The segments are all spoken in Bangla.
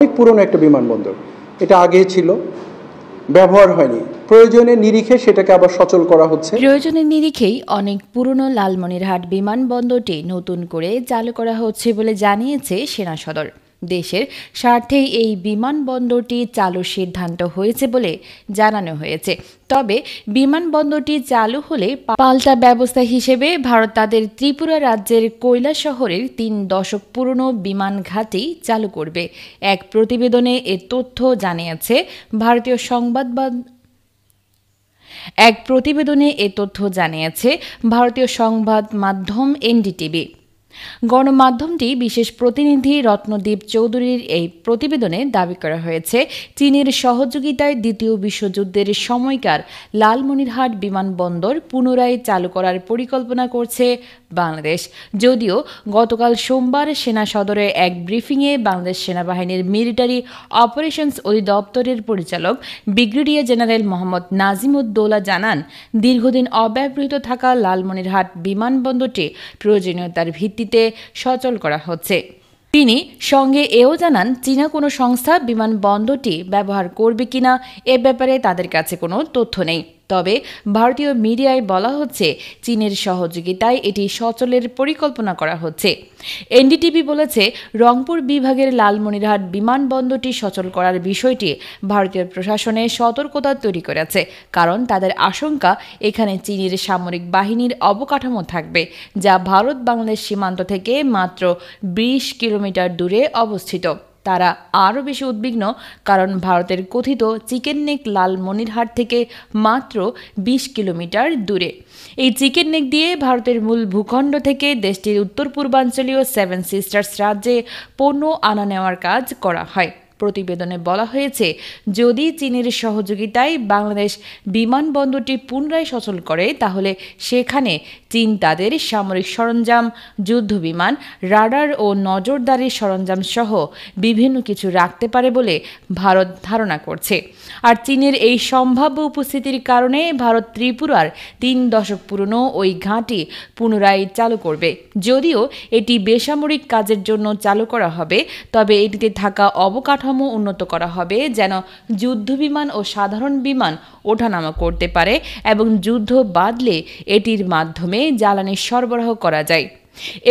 অনেক পুরনো একটা বিমানবন্দর। এটা আগে ছিল, ব্যবহার হয়নি, প্রয়োজনের নিরিখে সেটাকে আবার সচল করা হচ্ছে। প্রয়োজনের নিরিখেই অনেক পুরনো লালমনিরহাট বিমানবন্দরটি নতুন করে চালু করা হচ্ছে বলে জানিয়েছে সেনা সদর। দেশের স্বার্থেই এই বিমানবন্দরটি চালুর সিদ্ধান্ত হয়েছে বলে জানানো হয়েছে। তবে বিমানবন্দরটি চালু হলে পাল্টা ব্যবস্থা হিসেবে ভারত তাদের ত্রিপুরা রাজ্যের কৈলাসহরের ৩ দশক পুরনো বিমান ঘাঁটি চালু করবে। এক প্রতিবেদনে এ তথ্য জানিয়েছে ভারতীয় ভারতীয় সংবাদ মাধ্যম এনডিটিভি। গণমাধ্যমটি বিশেষ প্রতিনিধি রত্নদীপ চৌধুরীর এই প্রতিবেদনে দাবি করা হয়েছে, চীনের সহযোগিতায় দ্বিতীয় বিশ্বযুদ্ধের সময়কার লালমনিরহাট বিমানবন্দর পুনরায় চালু করার পরিকল্পনা করছে বাংলাদেশ। যদিও গতকাল সোমবার সেনা সদরে এক ব্রিফিংয়ে বাংলাদেশ সেনাবাহিনীর মিলিটারি অপারেশনস অধিদপ্তরের পরিচালক ব্রিগেডিয়ার জেনারেল মোহাম্মদ নাজিমুদ্দৌলা জানান, দীর্ঘদিন অব্যবহৃত থাকা লালমনিরহাট বিমানবন্দরটি প্রয়োজনীয়তার ভিত্তিতে সচল করা হচ্ছে। তিনি সঙ্গে এও জানান, চীনা কোনো সংস্থা বিমানবন্দরটি ব্যবহার করবে কিনা এ ব্যাপারে তাদের কাছে কোনো তথ্য নেই। তবে ভারতীয় মিডিয়ায় বলা হচ্ছে, চীনের সহযোগিতায় এটি সচলের পরিকল্পনা করা হচ্ছে। এনডিটিভি বলেছে, রংপুর বিভাগের লালমনিরহাট বিমানবন্দরটি সচল করার বিষয়টি ভারতীয় প্রশাসনে সতর্কতা তৈরি করেছে, কারণ তাদের আশঙ্কা এখানে চীনের সামরিক বাহিনীর অবকাঠামো থাকবে, যা ভারত বাংলাদেশ সীমান্ত থেকে মাত্র ২০ কিলোমিটার দূরে অবস্থিত। তারা আরও বেশি উদ্বিগ্ন, কারণ ভারতের কথিত চিকেন নেক লালমনিরহাট থেকে মাত্র ২০ কিলোমিটার দূরে। এই চিকেন নেক দিয়ে ভারতের মূল ভূখণ্ড থেকে দেশটির উত্তর পূর্বাঞ্চলীয় 7 সিস্টার্স রাজ্যে পণ্য আনা নেওয়ার কাজ করা হয়। প্রতিবেদনে বলা হয়েছে, যদি চীনের সহযোগিতায় বাংলাদেশ বিমানবন্দরটি পুনরায় সচল করে, তাহলে সেখানে চীন তাদের সামরিক সরঞ্জাম, যুদ্ধবিমান, রাডার ও নজরদারি সরঞ্জাম সহ বিভিন্ন কিছু রাখতে পারে বলে ভারত ধারণা করছে। আর চীনের এই সম্ভাব্য উপস্থিতির কারণে ভারত ত্রিপুরার ৩ দশক পুরনো ওই ঘাঁটি পুনরায় চালু করবে। যদিও এটি বেসামরিক কাজের জন্য চালু করা হবে, তবে এটিতে থাকা অবকাঠামো উন্নত করা হবে, যেন যুদ্ধবিমান ও সাধারণ বিমান ওঠানামা করতে পারে এবং যুদ্ধ বাধলে এটির মাধ্যমে জ্বালানি সরবরাহ করা যায়।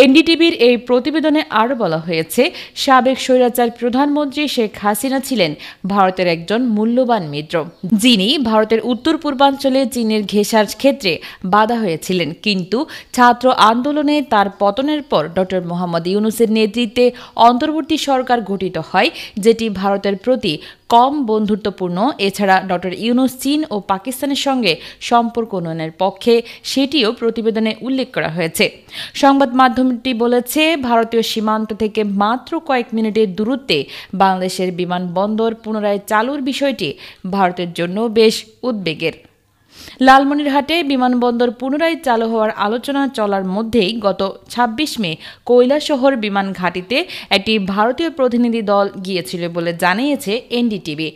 এনডিটিভির এই প্রতিবেদনে আরও বলা হয়েছে, সাবেক স্বৈরাচার প্রধানমন্ত্রী শেখ হাসিনা ছিলেন ভারতের একজন মূল্যবান মিত্র, যিনি ভারতের উত্তর পূর্বাঞ্চলে চীনের ঘেঁষার ক্ষেত্রে বাধা হয়েছিলেন। কিন্তু ছাত্র আন্দোলনে তার পতনের পর ডক্টর মোহাম্মদ ইউনূসের নেতৃত্বে অন্তর্বর্তী সরকার গঠিত হয়, যেটি ভারতের প্রতি কম বন্ধুত্বপূর্ণ। এছাড়া ডক্টর ইউনূস চীন ও পাকিস্তানের সঙ্গে সম্পর্ক উন্নয়নের পক্ষে, সেটিও প্রতিবেদনে উল্লেখ করা হয়েছে। সংবাদ মাধ্যমটি বলেছে, ভারতীয় সীমান্ত থেকে মাত্র কয়েক মিনিটের দূরত্বে বাংলাদেশের বিমানবন্দর পুনরায় চালুর বিষয়টি ভারতের জন্য বেশ উদ্বেগের। লালমনিরহাটে বিমানবন্দর পুনরায় চালু হওয়ার আলোচনা চলার মধ্যেই গত ২৬ মে কৈলাসহর বিমান ঘাঁটিতে একটি ভারতীয় প্রতিনিধি দল গিয়েছিল বলে জানিয়েছে এনডিটিভি।